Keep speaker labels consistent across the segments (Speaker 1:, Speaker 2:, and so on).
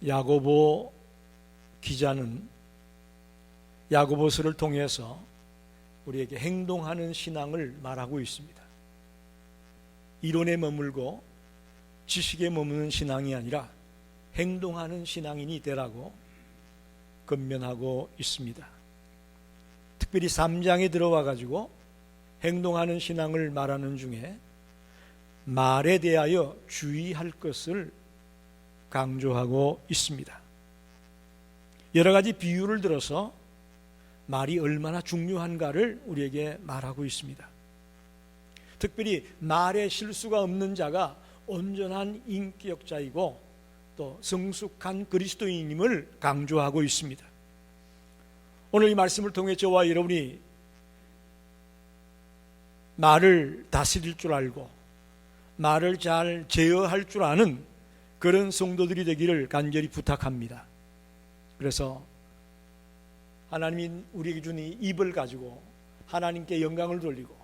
Speaker 1: 야고보 기자는 야고보서를 통해서 우리에게 행동하는 신앙을 말하고 있습니다. 이론에 머물고 지식에 머무는 신앙이 아니라 행동하는 신앙인이 되라고 권면하고 있습니다. 특별히 3장에 들어와 가지고 행동하는 신앙을 말하는 중에 말에 대하여 주의할 것을 강조하고 있습니다. 여러 가지 비유를 들어서 말이 얼마나 중요한가를 우리에게 말하고 있습니다. 특별히 말에 실수가 없는 자가 온전한 인격자이고 또 성숙한 그리스도인임을 강조하고 있습니다. 오늘 이 말씀을 통해 저와 여러분이 말을 다스릴 줄 알고 말을 잘 제어할 줄 아는 그런 성도들이 되기를 간절히 부탁합니다. 그래서 하나님이 우리에게 준 이 입을 가지고 하나님께 영광을 돌리고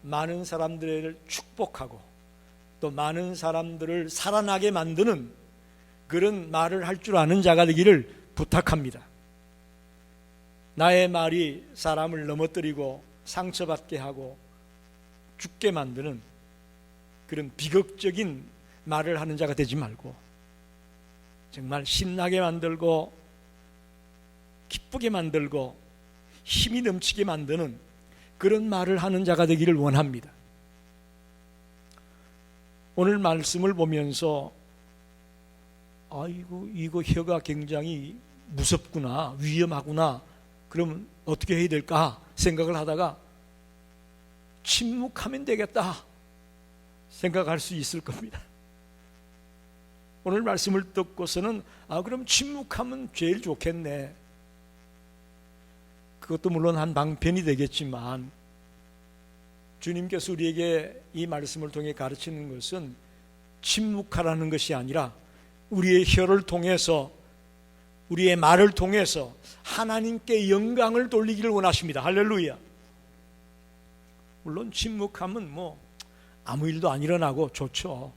Speaker 1: 많은 사람들을 축복하고 또 많은 사람들을 살아나게 만드는 그런 말을 할 줄 아는 자가 되기를 부탁합니다. 나의 말이 사람을 넘어뜨리고 상처받게 하고 죽게 만드는 그런 비극적인 말을 하는 자가 되지 말고 정말 신나게 만들고 기쁘게 만들고 힘이 넘치게 만드는 그런 말을 하는 자가 되기를 원합니다. 오늘 말씀을 보면서 아이고 이거 혀가 굉장히 무섭구나 위험하구나 그러면 어떻게 해야 될까 생각을 하다가 침묵하면 되겠다 생각할 수 있을 겁니다. 오늘 말씀을 듣고서는 그럼 침묵하면 제일 좋겠네. 그것도 물론 한 방편이 되겠지만 주님께서 우리에게 이 말씀을 통해 가르치는 것은 침묵하라는 것이 아니라 우리의 혀를 통해서 우리의 말을 통해서 하나님께 영광을 돌리기를 원하십니다. 할렐루야. 물론 침묵하면 아무 일도 안 일어나고 좋죠.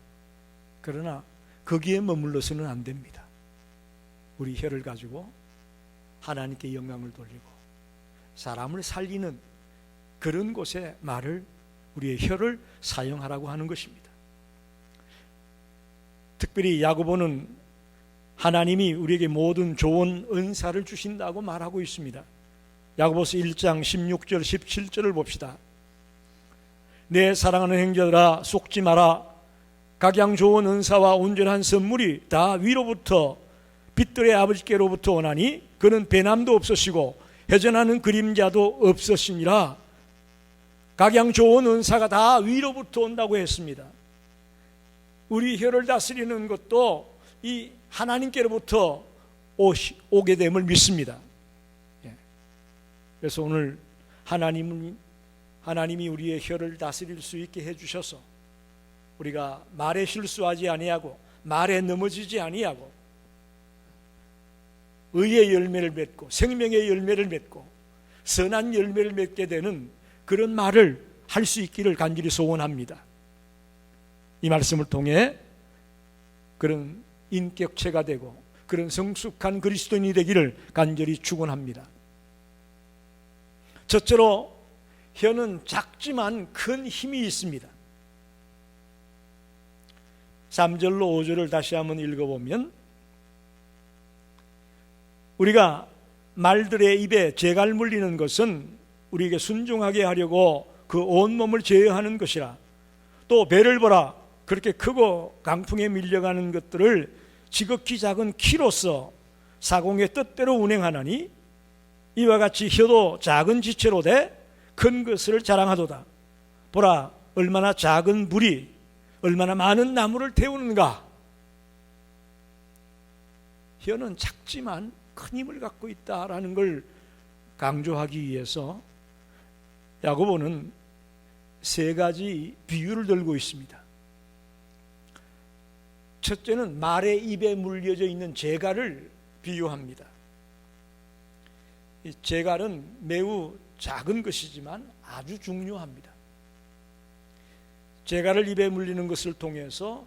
Speaker 1: 그러나 거기에 머물러서는 안 됩니다. 우리 혀를 가지고 하나님께 영광을 돌리고 사람을 살리는 그런 곳에 우리의 혀를 사용하라고 하는 것입니다. 특별히 야고보는 하나님이 우리에게 모든 좋은 은사를 주신다고 말하고 있습니다. 야고보서 1장 16절 17절을 봅시다. 내 사랑하는 형제들아 속지 마라. 각양 좋은 은사와 온전한 선물이 다 위로부터 빛들의 아버지께로부터 오나니 그는 배남도 없으시고 회전하는 그림자도 없으시니라. 각양 좋은 은사가 다 위로부터 온다고 했습니다. 우리 혀를 다스리는 것도 이 하나님께로부터 오게 됨을 믿습니다. 그래서 오늘 하나님이 우리의 혀를 다스릴 수 있게 해주셔서 우리가 말에 실수하지 아니하고 말에 넘어지지 아니하고 의의 열매를 맺고 생명의 열매를 맺고 선한 열매를 맺게 되는 그런 말을 할 수 있기를 간절히 소원합니다. 이 말씀을 통해 그런 인격체가 되고 그런 성숙한 그리스도인이 되기를 간절히 축원합니다. 첫째로 혀는 작지만 큰 힘이 있습니다. 3절로 5절을 다시 한번 읽어보면 우리가 말들의 입에 재갈 물리는 것은 우리에게 순종하게 하려고 그 온몸을 제어하는 것이라. 또 배를 보라. 그렇게 크고 강풍에 밀려가는 것들을 지극히 작은 키로서 사공의 뜻대로 운행하나니 이와 같이 혀도 작은 지체로 돼 큰 것을 자랑하도다. 보라 얼마나 작은 불이 얼마나 많은 나무를 태우는가. 혀는 작지만 큰 힘을 갖고 있다라는 걸 강조하기 위해서 야고보는 세 가지 비유를 들고 있습니다. 첫째는 말의 입에 물려져 있는 재갈을 비유합니다. 이 재갈은 매우 작은 것이지만 아주 중요합니다. 재갈을 입에 물리는 것을 통해서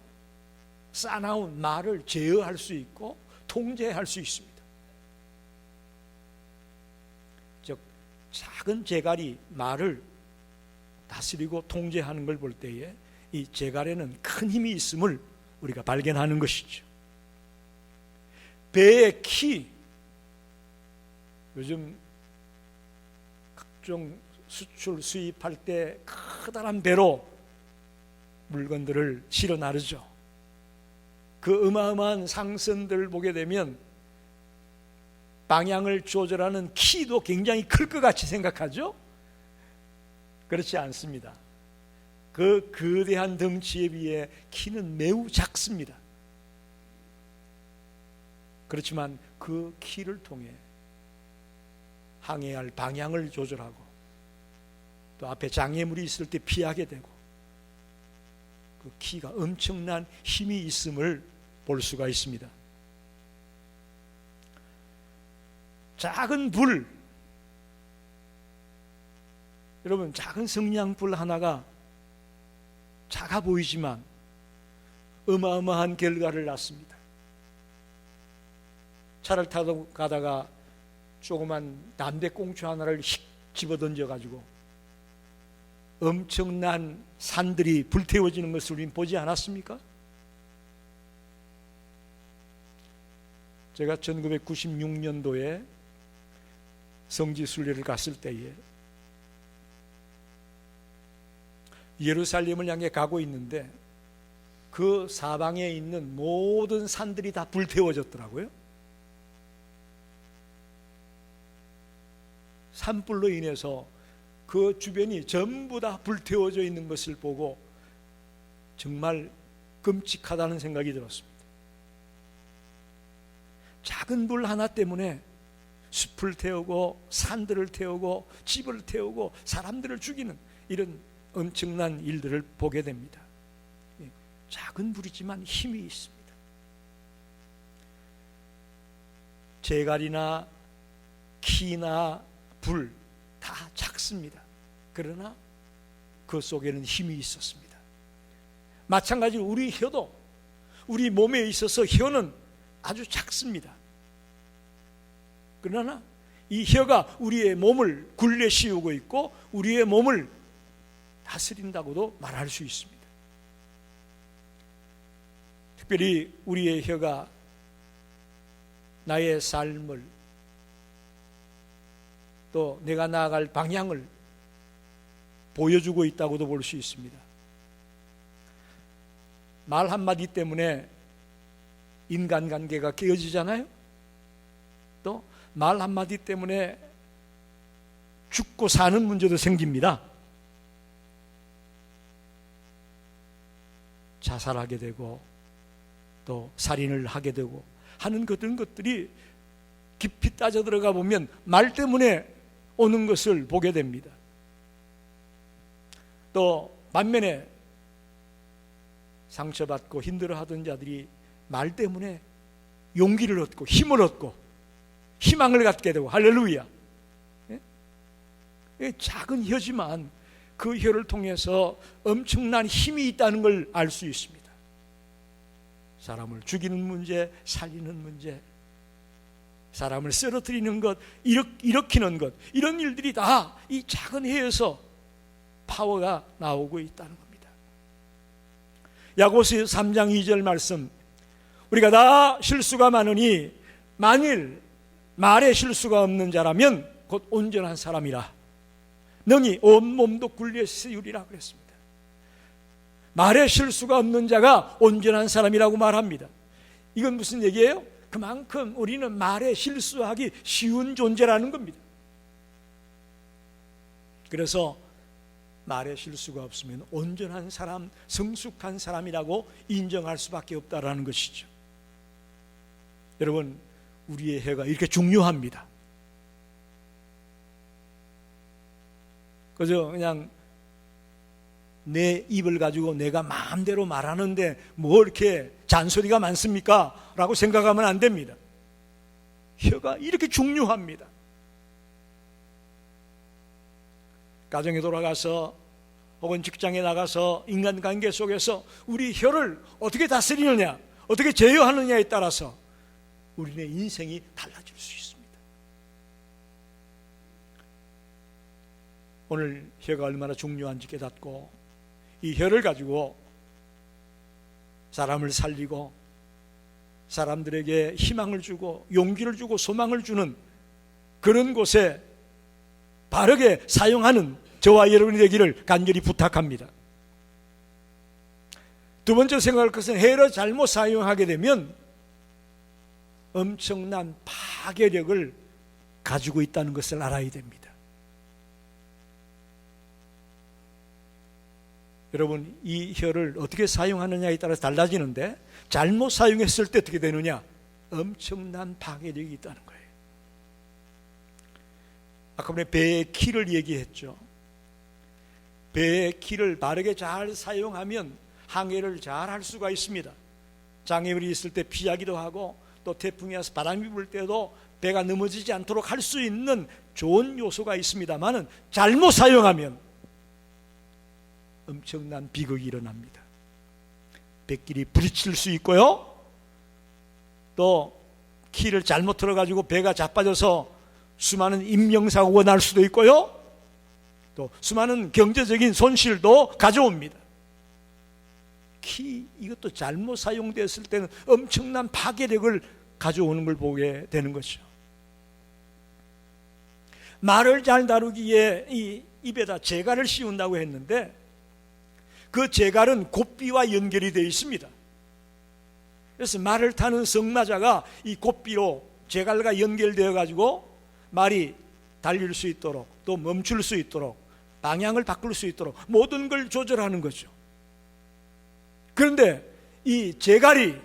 Speaker 1: 싸나운 말을 제어할 수 있고 통제할 수 있습니다. 즉 작은 재갈이 말을 다스리고 통제하는 걸 볼 때에 이 재갈에는 큰 힘이 있음을 우리가 발견하는 것이죠. 배의 키, 요즘 각종 수출 수입할 때 커다란 배로 물건들을 실어 나르죠. 그 어마어마한 상선들을 보게 되면 방향을 조절하는 키도 굉장히 클 것 같이 생각하죠? 그렇지 않습니다. 그 거대한 덩치에 비해 키는 매우 작습니다. 그렇지만 그 키를 통해 항해할 방향을 조절하고 또 앞에 장애물이 있을 때 피하게 되고 그 키가 엄청난 힘이 있음을 볼 수가 있습니다. 작은 불, 여러분 작은 성냥불 하나가 작아 보이지만 어마어마한 결과를 낳습니다. 차를 타고 가다가 조그만 담배꽁초 하나를 휙 집어던져 가지고 엄청난 산들이 불태워지는 것을 우리는 보지 않았습니까? 제가 1996년도에 성지순례를 갔을 때에 예루살렘을 향해 가고 있는데 그 사방에 있는 모든 산들이 다 불태워졌더라고요. 산불로 인해서 그 주변이 전부 다 불태워져 있는 것을 보고 정말 끔찍하다는 생각이 들었습니다. 작은 불 하나 때문에 숲을 태우고 산들을 태우고 집을 태우고 사람들을 죽이는 이런 엄청난 일들을 보게 됩니다. 작은 불이지만 힘이 있습니다. 재갈이나 키나 불 다 작습니다. 그러나 그 속에는 힘이 있었습니다. 마찬가지로 우리 혀도 우리 몸에 있어서 혀는 아주 작습니다. 그러나 이 혀가 우리의 몸을 굴려 씌우고 있고 우리의 몸을 다스린다고도 말할 수 있습니다. 특별히 우리의 혀가 나의 삶을 또 내가 나아갈 방향을 보여주고 있다고도 볼 수 있습니다. 말 한마디 때문에 인간관계가 깨어지잖아요. 또 말 한마디 때문에 죽고 사는 문제도 생깁니다. 자살하게 되고 또 살인을 하게 되고 하는 그런 것들이 깊이 따져 들어가 보면 말 때문에 오는 것을 보게 됩니다. 또 반면에 상처받고 힘들어하던 자들이 말 때문에 용기를 얻고 힘을 얻고 희망을 갖게 되고 할렐루야. 작은 혀지만 그 혀를 통해서 엄청난 힘이 있다는 걸 알 수 있습니다. 사람을 죽이는 문제, 살리는 문제, 사람을 쓰러뜨리는 것, 일으키는 것, 이런 일들이 다 이 작은 혀에서 파워가 나오고 있다는 겁니다. 야고보서 3장 2절 말씀, 우리가 다 실수가 많으니 만일 말에 실수가 없는 자라면 곧 온전한 사람이라 능히 온몸도 굴려 세우리라 그랬습니다. 말에 실수가 없는 자가 온전한 사람이라고 말합니다. 이건 무슨 얘기예요? 그만큼 우리는 말에 실수하기 쉬운 존재라는 겁니다. 그래서 말에 실수가 없으면 온전한 사람, 성숙한 사람이라고 인정할 수밖에 없다라는 것이죠. 여러분, 우리의 혀가 이렇게 중요합니다. 그냥 내 입을 가지고 내가 마음대로 말하는데 뭐 이렇게 잔소리가 많습니까? 라고 생각하면 안 됩니다. 혀가 이렇게 중요합니다. 가정에 돌아가서 혹은 직장에 나가서 인간관계 속에서 우리 혀를 어떻게 다스리느냐, 어떻게 제어하느냐에 따라서 우리의 인생이 달라질 수 있습니다. 오늘 혀가 얼마나 중요한지 깨닫고 이 혀를 가지고 사람을 살리고 사람들에게 희망을 주고 용기를 주고 소망을 주는 그런 곳에 바르게 사용하는 저와 여러분이 되기를 간절히 부탁합니다. 두 번째 생각할 것은 혀를 잘못 사용하게 되면 엄청난 파괴력을 가지고 있다는 것을 알아야 됩니다. 여러분, 이 혀를 어떻게 사용하느냐에 따라서 달라지는데 잘못 사용했을 때 어떻게 되느냐? 엄청난 파괴력이 있다는 거예요. 아까 전에 배의 키를 얘기했죠. 배의 키를 바르게 잘 사용하면 항해를 잘 할 수가 있습니다. 장애물이 있을 때 피하기도 하고 또 태풍이 와서 바람이 불 때도 배가 넘어지지 않도록 할 수 있는 좋은 요소가 있습니다만 잘못 사용하면 엄청난 비극이 일어납니다. 배길이 부딪힐 수 있고요, 또 키를 잘못 틀어가지고 배가 자빠져서 수많은 인명사고가 날 수도 있고요, 또 수많은 경제적인 손실도 가져옵니다. 키, 이것도 잘못 사용됐을 때는 엄청난 파괴력을 가져오는 걸 보게 되는 것이죠. 말을 잘 다루기에 이 입에다 재갈을 씌운다고 했는데 그 재갈은 곱비와 연결이 되어 있습니다. 그래서 말을 타는 성마자가 이 곱비로 재갈과 연결되어 가지고 말이 달릴 수 있도록 또 멈출 수 있도록 방향을 바꿀 수 있도록 모든 걸 조절하는 거죠. 그런데 이 재갈이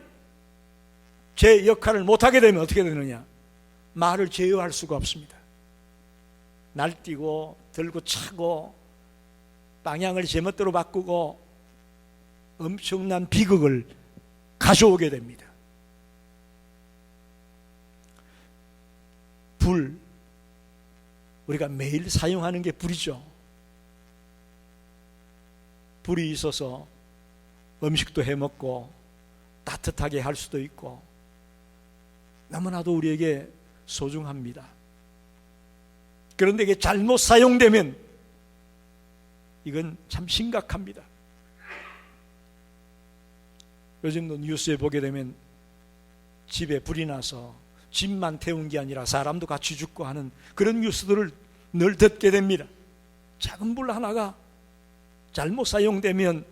Speaker 1: 제 역할을 못하게 되면 어떻게 되느냐? 말을 제어할 수가 없습니다. 날뛰고 들고 차고 방향을 제멋대로 바꾸고 엄청난 비극을 가져오게 됩니다. 불, 우리가 매일 사용하는 게 불이죠. 불이 있어서 음식도 해먹고 따뜻하게 할 수도 있고 너무나도 우리에게 소중합니다. 그런데 이게 잘못 사용되면 이건 참 심각합니다. 요즘도 뉴스에 보게 되면 집에 불이 나서 집만 태운 게 아니라 사람도 같이 죽고 하는 그런 뉴스들을 늘 듣게 됩니다. 작은 불 하나가 잘못 사용되면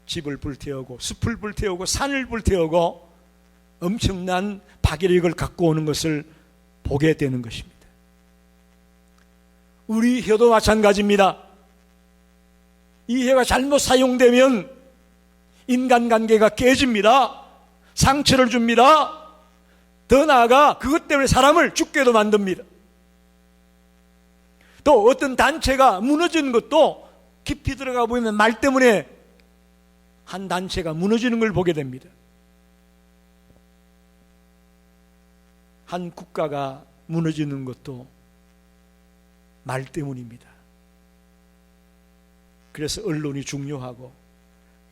Speaker 1: 집을 불태우고 숲을 불태우고 산을 불태우고 엄청난 파괴력을 갖고 오는 것을 보게 되는 것입니다. 우리 혀도 마찬가지입니다. 이 혀가 잘못 사용되면 인간관계가 깨집니다. 상처를 줍니다. 더 나아가 그것 때문에 사람을 죽게도 만듭니다. 또 어떤 단체가 무너지는 것도 깊이 들어가 보면 말 때문에 한 단체가 무너지는 걸 보게 됩니다. 한 국가가 무너지는 것도 말 때문입니다. 그래서 언론이 중요하고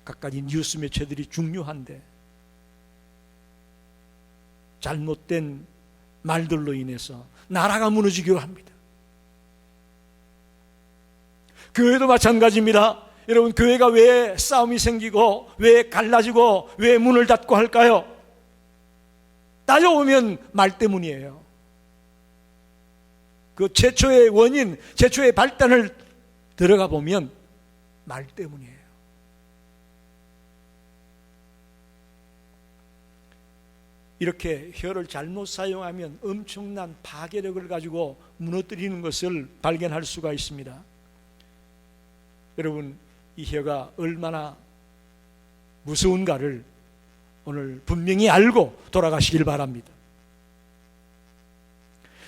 Speaker 1: 각가지 뉴스 매체들이 중요한데 잘못된 말들로 인해서 나라가 무너지기도 합니다. 교회도 마찬가지입니다. 여러분, 교회가 왜 싸움이 생기고 왜 갈라지고 왜 문을 닫고 할까요? 따져보면 말 때문이에요. 그 최초의 원인, 최초의 발단을 들어가 보면 말 때문이에요. 이렇게 혀를 잘못 사용하면 엄청난 파괴력을 가지고 무너뜨리는 것을 발견할 수가 있습니다. 여러분, 이 혀가 얼마나 무서운가를 오늘 분명히 알고 돌아가시길 바랍니다.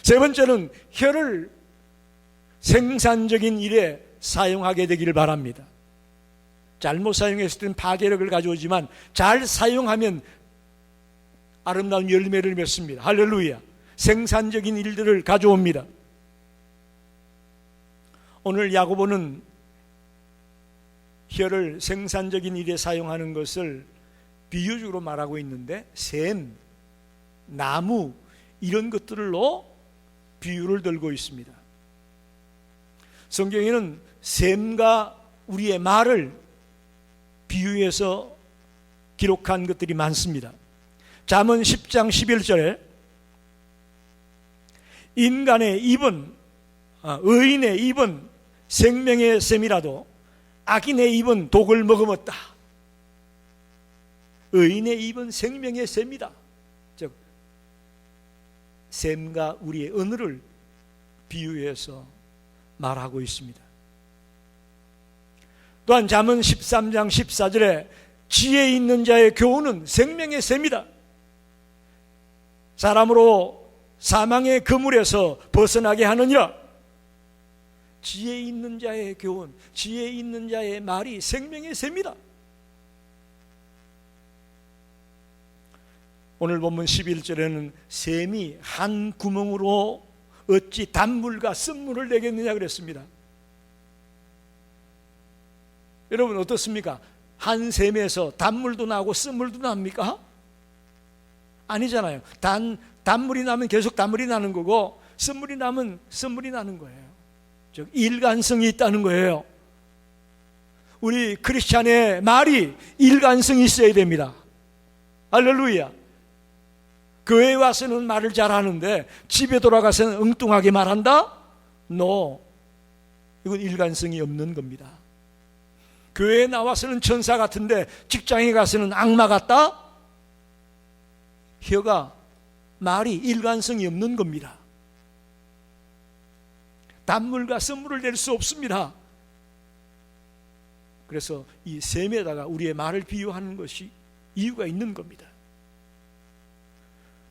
Speaker 1: 세 번째는 혀를 생산적인 일에 사용하게 되기를 바랍니다. 잘못 사용했을 때는 파괴력을 가져오지만 잘 사용하면 아름다운 열매를 맺습니다. 할렐루야. 생산적인 일들을 가져옵니다. 오늘 야고보는 혀를 생산적인 일에 사용하는 것을 비유적으로 말하고 있는데 샘, 나무 이런 것들로 비유를 들고 있습니다. 성경에는 샘과 우리의 말을 비유해서 기록한 것들이 많습니다. 잠언 10장 11절에 인간의 입은 의인의 입은 생명의 샘이라도 악인의 입은 독을 머금었다. 의인의 입은 생명의 샘이다. 즉 샘과 우리의 언어를 비유해서 말하고 있습니다. 또한 잠언 13장 14절에 지혜 있는 자의 교훈은 생명의 샘이다. 사람으로 사망의 그물에서 벗어나게 하느니라. 지혜 있는 자의 교훈, 지혜 있는 자의 말이 생명의 샘이다. 오늘 본문 11절에는 샘이 한 구멍으로 어찌 단물과 쓴물을 내겠느냐 그랬습니다. 여러분 어떻습니까? 한 샘에서 단물도 나고 쓴물도 납니까? 아니잖아요. 단물이 나면 계속 단물이 나는 거고 쓴물이 나면 쓴물이 나는 거예요. 즉 일관성이 있다는 거예요. 우리 크리스찬의 말이 일관성이 있어야 됩니다. 할렐루야. 교회에 와서는 말을 잘하는데 집에 돌아가서는 엉뚱하게 말한다? No. 이건 일관성이 없는 겁니다. 교회에 나와서는 천사 같은데 직장에 가서는 악마 같다? 혀가 말이 일관성이 없는 겁니다. 단물과 쓴물을 낼 수 없습니다. 그래서 이 샘에다가 우리의 말을 비유하는 것이 이유가 있는 겁니다.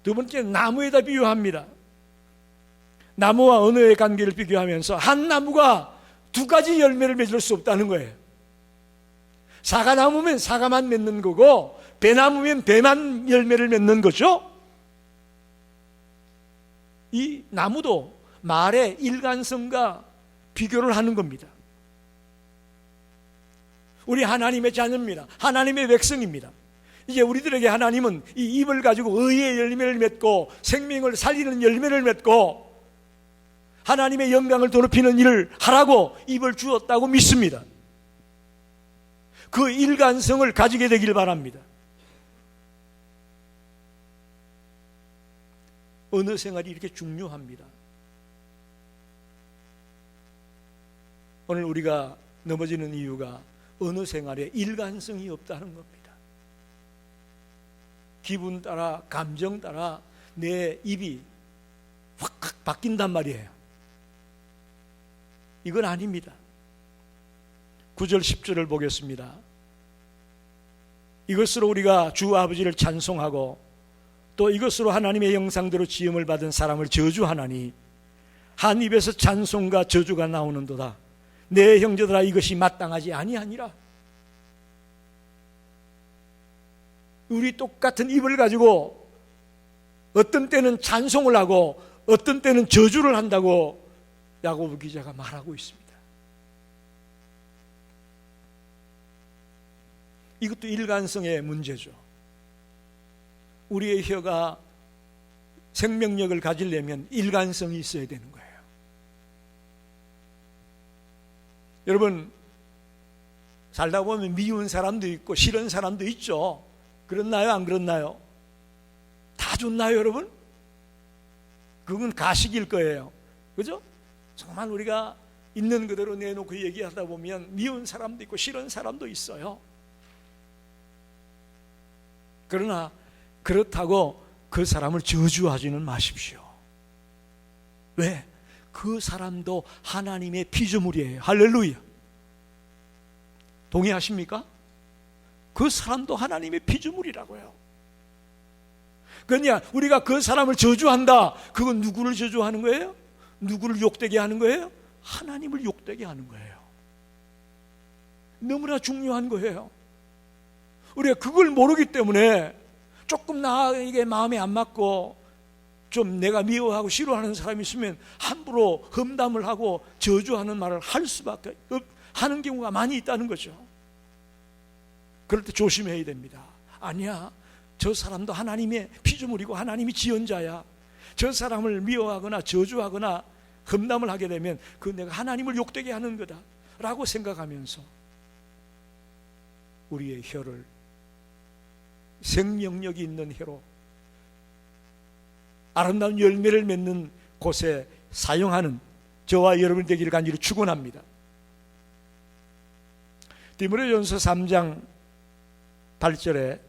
Speaker 1: 두 번째는 나무에다 비유합니다. 나무와 언어의 관계를 비교하면서 한 나무가 두 가지 열매를 맺을 수 없다는 거예요. 사과나무면 사과만 맺는 거고 배나무면 배만 열매를 맺는 거죠. 이 나무도 말의 일관성과 비교를 하는 겁니다. 우리 하나님의 자녀입니다. 하나님의 백성입니다. 이제 우리들에게 하나님은 이 입을 가지고 의의 열매를 맺고 생명을 살리는 열매를 맺고 하나님의 영광을 더럽히는 일을 하라고 입을 주었다고 믿습니다. 그 일관성을 가지게 되길 바랍니다. 언어 생활이 이렇게 중요합니다. 오늘 우리가 넘어지는 이유가 언어 생활에 일관성이 없다는 겁니다. 기분 따라 감정 따라 내 입이 확 바뀐단 말이에요. 이건 아닙니다. 9절 10절을 보겠습니다. 이것으로 우리가 주 아버지를 찬송하고 또 이것으로 하나님의 형상대로 지음을 받은 사람을 저주하나니 한 입에서 찬송과 저주가 나오는도다. 내 형제들아 이것이 마땅하지 아니하니라. 우리 똑같은 입을 가지고 어떤 때는 찬송을 하고 어떤 때는 저주를 한다고 야고보 기자가 말하고 있습니다. 이것도 일관성의 문제죠. 우리의 혀가 생명력을 가지려면 일관성이 있어야 되는 거예요. 여러분 살다 보면 미운 사람도 있고 싫은 사람도 있죠. 그렇나요? 안 그렇나요? 다 좋나요, 여러분? 그건 가식일 거예요. 그죠? 정말 우리가 있는 그대로 내놓고 얘기하다 보면 미운 사람도 있고 싫은 사람도 있어요. 그러나 그렇다고 그 사람을 저주하지는 마십시오. 왜? 그 사람도 하나님의 피조물이에요. 할렐루야. 동의하십니까? 그 사람도 하나님의 피조물이라고요. 그러냐 우리가 그 사람을 저주한다. 그건 누구를 저주하는 거예요? 누구를 욕되게 하는 거예요? 하나님을 욕되게 하는 거예요. 너무나 중요한 거예요. 우리가 그걸 모르기 때문에 조금 나에게 마음에 안 맞고 좀 내가 미워하고 싫어하는 사람이 있으면 함부로 험담을 하고 저주하는 말을 할 수밖에 하는 경우가 많이 있다는 거죠. 그럴 때 조심해야 됩니다. 아니야, 저 사람도 하나님의 피조물이고 하나님이 지은 자야. 저 사람을 미워하거나 저주하거나 험담을 하게 되면 그 내가 하나님을 욕되게 하는 거다 라고 생각하면서 우리의 혀를 생명력이 있는 혀로 아름다운 열매를 맺는 곳에 사용하는 저와 여러분이 되기를 간절히 축원합니다. 디모데전서 3장 8절에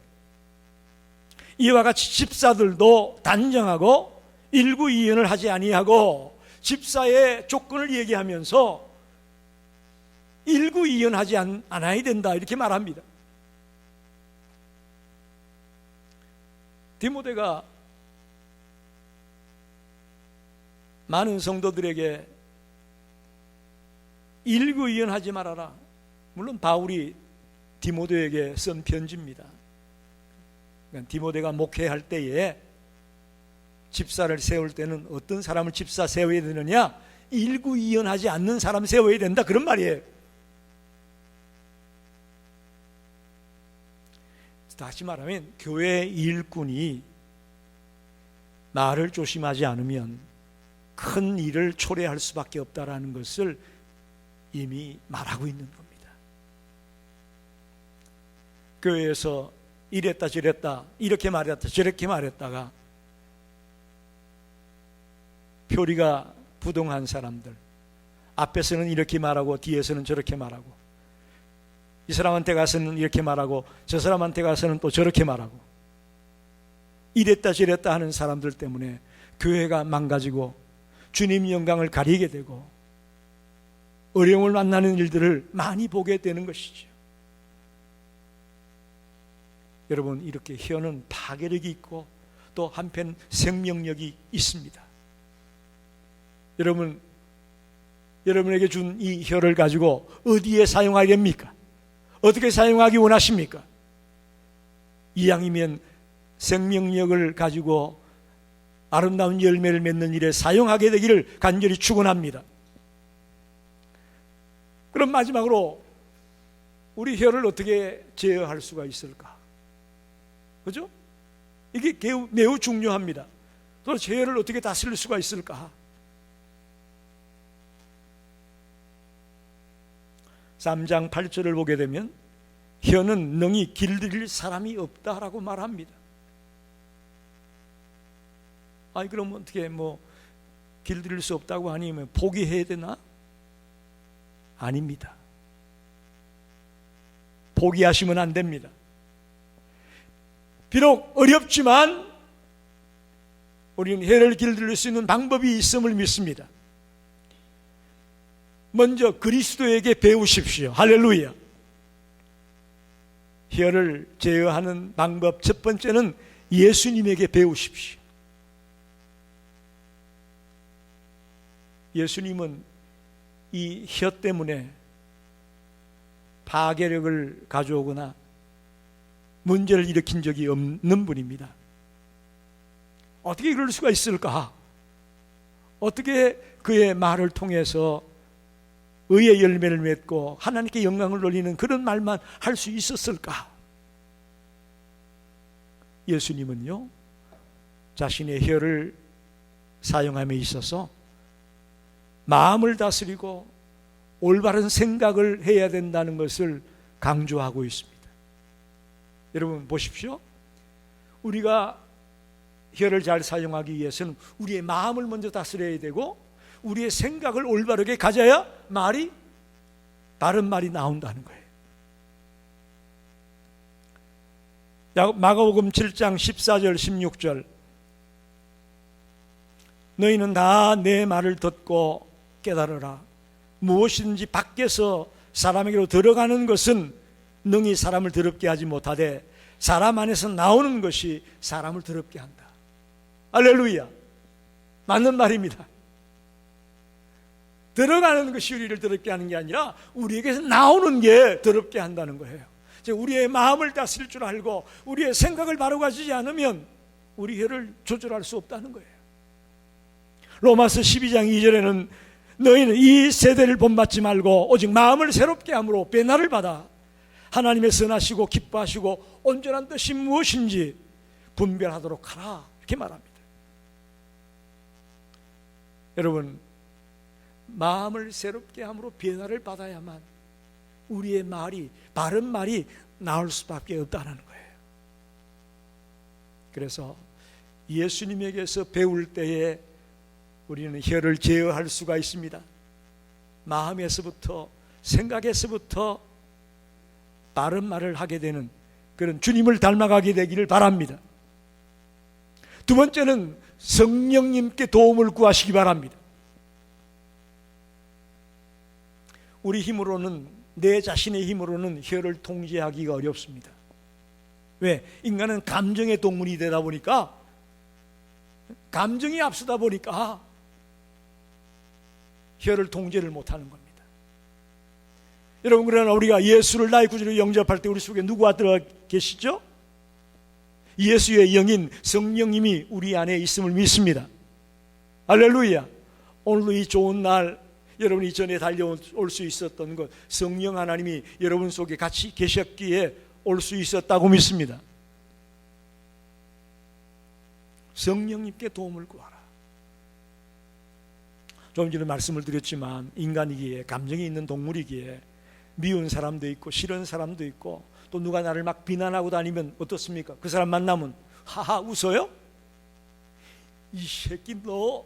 Speaker 1: 이와 같이 집사들도 단정하고 일구이연을 하지 아니하고, 집사의 조건을 얘기하면서 일구이연하지 않아야 된다 이렇게 말합니다. 디모데가 많은 성도들에게 일구이연하지 말아라, 물론 바울이 디모데에게 쓴 편지입니다. 그러니까 디모데가 목회할 때에 집사를 세울 때는 어떤 사람을 집사 세워야 되느냐, 일구이연하지 않는 사람 세워야 된다, 그런 말이에요. 다시 말하면 교회의 일꾼이 말을 조심하지 않으면 큰 일을 초래할 수밖에 없다라는 것을 이미 말하고 있는 겁니다. 교회에서 이랬다 저랬다, 이렇게 말했다 저렇게 말했다가 표리가 부동한 사람들, 앞에서는 이렇게 말하고 뒤에서는 저렇게 말하고, 이 사람한테 가서는 이렇게 말하고 저 사람한테 가서는 또 저렇게 말하고, 이랬다 저랬다 하는 사람들 때문에 교회가 망가지고 주님 영광을 가리게 되고 어려움을 만나는 일들을 많이 보게 되는 것이죠. 여러분, 이렇게 혀는 파괴력이 있고 또 한편 생명력이 있습니다. 여러분에게 준 이 혀를 가지고 어디에 사용하야 됩니까? 어떻게 사용하기 원하십니까? 이왕이면 생명력을 가지고 아름다운 열매를 맺는 일에 사용하게 되기를 간절히 축원합니다. 그럼 마지막으로 우리 혀를 어떻게 제어할 수가 있을까? 그죠? 이게 매우 중요합니다. 도대체 혀를 어떻게 다스릴 수가 있을까? 3장 8절을 보게 되면 혀는 능히 길들일 사람이 없다라고 말합니다. 아니, 그럼 어떻게 길들일 수 없다고 하니 포기해야 되나? 아닙니다. 포기하시면 안 됩니다. 비록 어렵지만 우리는 혀를 길들일 수 있는 방법이 있음을 믿습니다. 먼저 그리스도에게 배우십시오. 할렐루야. 혀를 제어하는 방법 첫 번째는 예수님에게 배우십시오. 예수님은 이 혀 때문에 파괴력을 가져오거나 문제를 일으킨 적이 없는 분입니다. 어떻게 그럴 수가 있을까? 어떻게 그의 말을 통해서 의의 열매를 맺고 하나님께 영광을 돌리는 그런 말만 할 수 있었을까? 예수님은요, 자신의 혀를 사용함에 있어서 마음을 다스리고 올바른 생각을 해야 된다는 것을 강조하고 있습니다. 여러분 보십시오. 우리가 혀를 잘 사용하기 위해서는 우리의 마음을 먼저 다스려야 되고 우리의 생각을 올바르게 가져야 바른 말이 나온다는 거예요. 마가복음 7장 14절 16절, 너희는 다 내 말을 듣고 깨달으라. 무엇이든지 밖에서 사람에게로 들어가는 것은 능히 사람을 더럽게 하지 못하되 사람 안에서 나오는 것이 사람을 더럽게 한다. 할렐루야. 맞는 말입니다. 들어가는 것이 우리를 더럽게 하는 게 아니라 우리에게서 나오는 게 더럽게 한다는 거예요. 우리의 마음을 다스릴 줄 알고 우리의 생각을 바로 가지지 않으면 우리 혀를 조절할 수 없다는 거예요. 로마서 12장 2절에는 너희는 이 세대를 본받지 말고 오직 마음을 새롭게 함으로 변화를 받아 하나님의 선하시고 기뻐하시고 온전한 뜻이 무엇인지 분별하도록 하라, 이렇게 말합니다. 여러분, 마음을 새롭게 함으로 변화를 받아야만 우리의 말이, 바른 말이 나올 수밖에 없다는 거예요. 그래서 예수님에게서 배울 때에 우리는 혀를 제어할 수가 있습니다. 마음에서부터, 생각에서부터 바른 말을 하게 되는 그런 주님을 닮아가게 되기를 바랍니다. 두 번째는 성령님께 도움을 구하시기 바랍니다. 우리 힘으로는, 내 자신의 힘으로는 혀를 통제하기가 어렵습니다. 왜? 인간은 감정의 동물이 되다 보니까, 감정이 앞서다 보니까 혀를 통제를 못하는 겁니다. 여러분, 그러나 우리가 예수를 나의 구주로 영접할 때 우리 속에 누구가 들어가 계시죠? 예수의 영인 성령님이 우리 안에 있음을 믿습니다. 할렐루야. 오늘도 이 좋은 날, 여러분이 전에 달려올 수 있었던 것, 성령 하나님이 여러분 속에 같이 계셨기에 올 수 있었다고 믿습니다. 성령님께 도움을 구하라. 좀 전에 말씀을 드렸지만 인간이기에, 감정이 있는 동물이기에 미운 사람도 있고 싫은 사람도 있고, 또 누가 나를 막 비난하고 다니면 어떻습니까? 그 사람 만나면 하하 웃어요? 이 새끼 너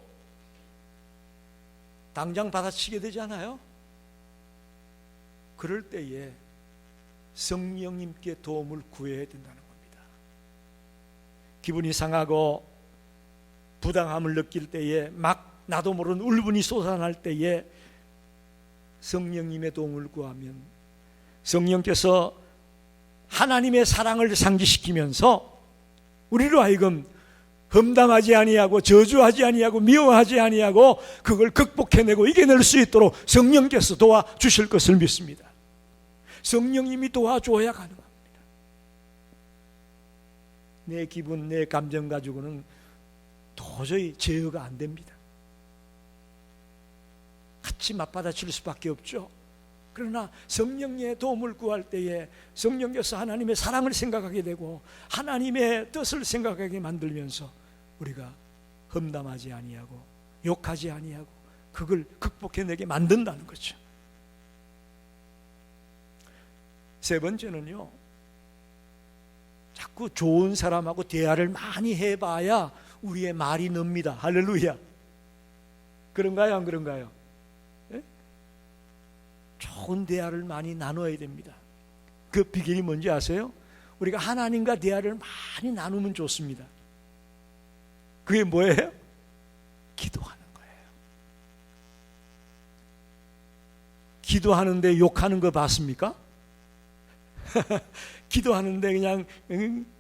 Speaker 1: 당장 받아치게 되지 않아요? 그럴 때에 성령님께 도움을 구해야 된다는 겁니다. 기분이 상하고 부당함을 느낄 때에, 막 나도 모르는 울분이 솟아날 때에 성령님의 도움을 구하면 성령께서 하나님의 사랑을 상기시키면서 우리로 하여금 험담하지 아니하고 저주하지 아니하고 미워하지 아니하고 그걸 극복해내고 이겨낼 수 있도록 성령께서 도와주실 것을 믿습니다. 성령님이 도와줘야 가능합니다. 내 기분, 내 감정 가지고는 도저히 제어가 안 됩니다. 같이 맞받아칠 수밖에 없죠. 그러나 성령의 도움을 구할 때에 성령께서 하나님의 사랑을 생각하게 되고 하나님의 뜻을 생각하게 만들면서 우리가 험담하지 아니하고 욕하지 아니하고 그걸 극복해내게 만든다는 거죠. 세 번째는요, 자꾸 좋은 사람하고 대화를 많이 해봐야 우리의 말이 늡니다. 할렐루야. 그런가요, 안 그런가요? 네? 좋은 대화를 많이 나눠야 됩니다. 그 비결이 뭔지 아세요? 우리가 하나님과 대화를 많이 나누면 좋습니다. 그게 뭐예요? 기도하는 거예요. 기도하는데 욕하는 거 봤습니까? 기도하는데 그냥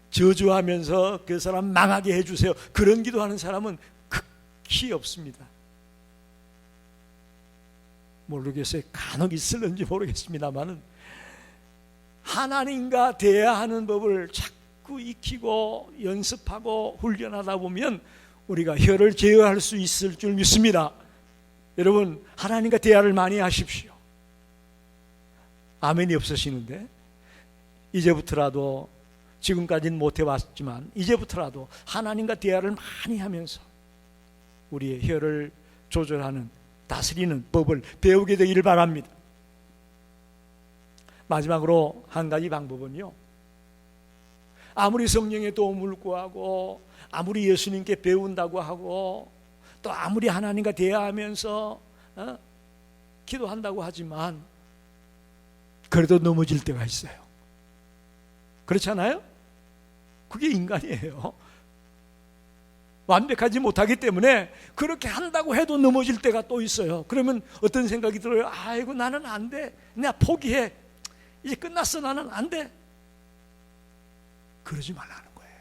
Speaker 1: 저주하면서 그 사람 망하게 해주세요, 그런 기도하는 사람은 극히 없습니다. 모르겠어요. 간혹 있을는지 모르겠습니다만은 하나님과 대화하는 법을 자꾸 익히고 연습하고 훈련하다 보면 우리가 혀를 제어할 수 있을 줄 믿습니다. 여러분, 하나님과 대화를 많이 하십시오. 아멘이 없으시는데 이제부터라도, 지금까지는 못해봤지만 이제부터라도 하나님과 대화를 많이 하면서 우리의 혀를 조절하는, 다스리는 법을 배우게 되기를 바랍니다. 마지막으로 한 가지 방법은요, 아무리 성령의 도움을 구하고 아무리 예수님께 배운다고 하고 또 아무리 하나님과 대화하면서 기도한다고 하지만 그래도 넘어질 때가 있어요. 그렇잖아요? 그게 인간이에요. 완벽하지 못하기 때문에 그렇게 한다고 해도 넘어질 때가 또 있어요. 그러면 어떤 생각이 들어요? 아이고, 나는 안 돼, 내가 포기해, 이제 끝났어, 나는 안 돼. 그러지 말라는 거예요.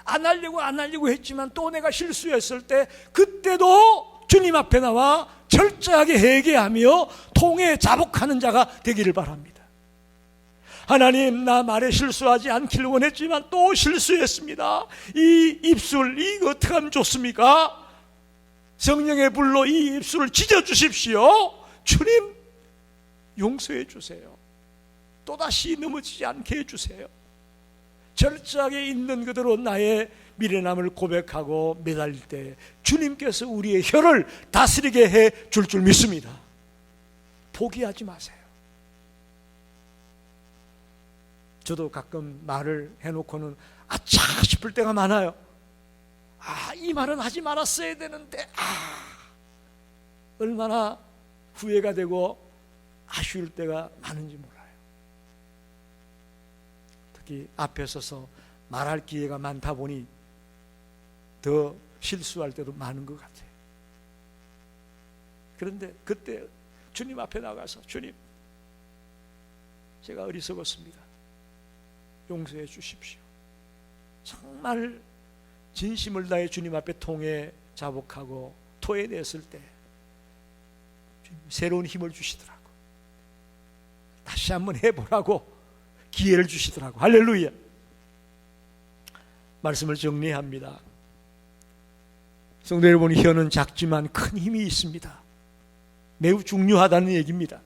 Speaker 1: 안 하려고 했지만 또 내가 실수했을 때 그때도 주님 앞에 나와 철저하게 회개하며 통해 자복하는 자가 되기를 바랍니다. 하나님, 나 말에 실수하지 않기를 원했지만 또 실수했습니다. 이 입술, 이거 어떻게 하면 좋습니까? 성령의 불로 이 입술을 찢어주십시오. 주님, 용서해 주세요. 또다시 넘어지지 않게 해주세요. 철저하게 있는 그대로 나의 미련함을 고백하고 매달릴 때 주님께서 우리의 혀를 다스리게 해 줄 믿습니다. 포기하지 마세요. 저도 가끔 말을 해놓고는 아차 싶을 때가 많아요. 이 말은 하지 말았어야 되는데 얼마나 후회가 되고 아쉬울 때가 많은지 몰라요. 특히 앞에 서서 말할 기회가 많다 보니 더 실수할 때도 많은 것 같아요. 그런데 그때 주님 앞에 나가서 주님, 제가 어리석었습니다. 용서해 주십시오. 정말 진심을 다해 주님 앞에 통해 자복하고 토해냈을 때 새로운 힘을 주시더라고. 다시 한번 해보라고 기회를 주시더라고. 할렐루야. 말씀을 정리합니다. 성도 여러분, 혀는 작지만 큰 힘이 있습니다. 매우 중요하다는 얘기입니다.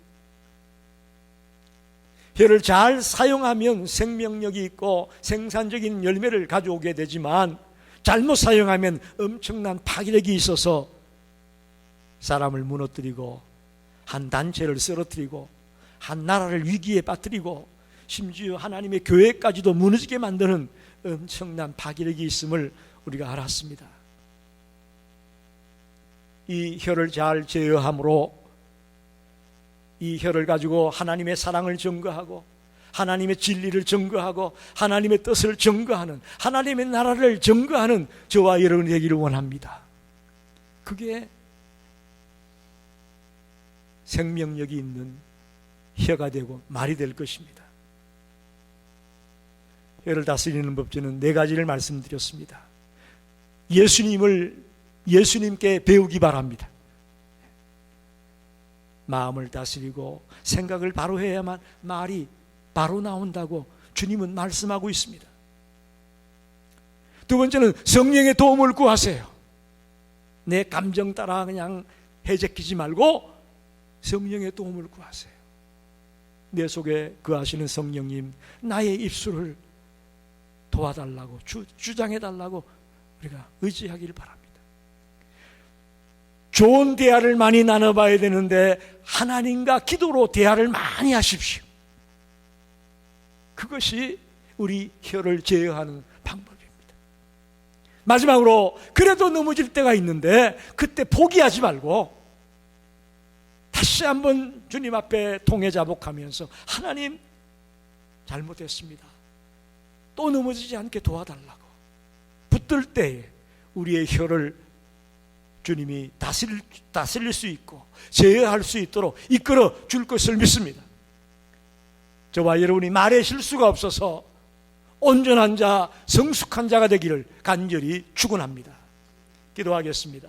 Speaker 1: 혀를 잘 사용하면 생명력이 있고 생산적인 열매를 가져오게 되지만 잘못 사용하면 엄청난 파괴력이 있어서 사람을 무너뜨리고 한 단체를 쓰러뜨리고 한 나라를 위기에 빠뜨리고 심지어 하나님의 교회까지도 무너지게 만드는 엄청난 파괴력이 있음을 우리가 알았습니다. 이 혀를 잘 제어함으로 이 혀를 가지고 하나님의 사랑을 증거하고 하나님의 진리를 증거하고 하나님의 뜻을 증거하는 하나님의 나라를 증거하는 저와 여러분이 되기를 원합니다. 그게 생명력이 있는 혀가 되고 말이 될 것입니다. 혀를 다스리는 법 저는 4가지를 말씀드렸습니다. 예수님께 배우기 바랍니다. 마음을 다스리고 생각을 바로 해야만 말이 바로 나온다고 주님은 말씀하고 있습니다. 두 번째는 성령의 도움을 구하세요. 내 감정 따라 그냥 해제키지 말고 성령의 도움을 구하세요. 내 속에 거하시는 성령님, 나의 입술을 도와달라고 주장해달라고 우리가 의지하기를 바랍니다. 좋은 대화를 많이 나눠봐야 되는데 하나님과 기도로 대화를 많이 하십시오. 그것이 우리 혀를 제어하는 방법입니다. 마지막으로, 그래도 넘어질 때가 있는데 그때 포기하지 말고 다시 한번 주님 앞에 통해 자복하면서 하나님, 잘못했습니다. 또 넘어지지 않게 도와달라고 붙들 때에 우리의 혀를 주님이 다스릴 수 있고 제어할 수 있도록 이끌어 줄 것을 믿습니다. 저와 여러분이 말에 실수가 없어서 온전한 자, 성숙한 자가 되기를 간절히 축원합니다. 기도하겠습니다.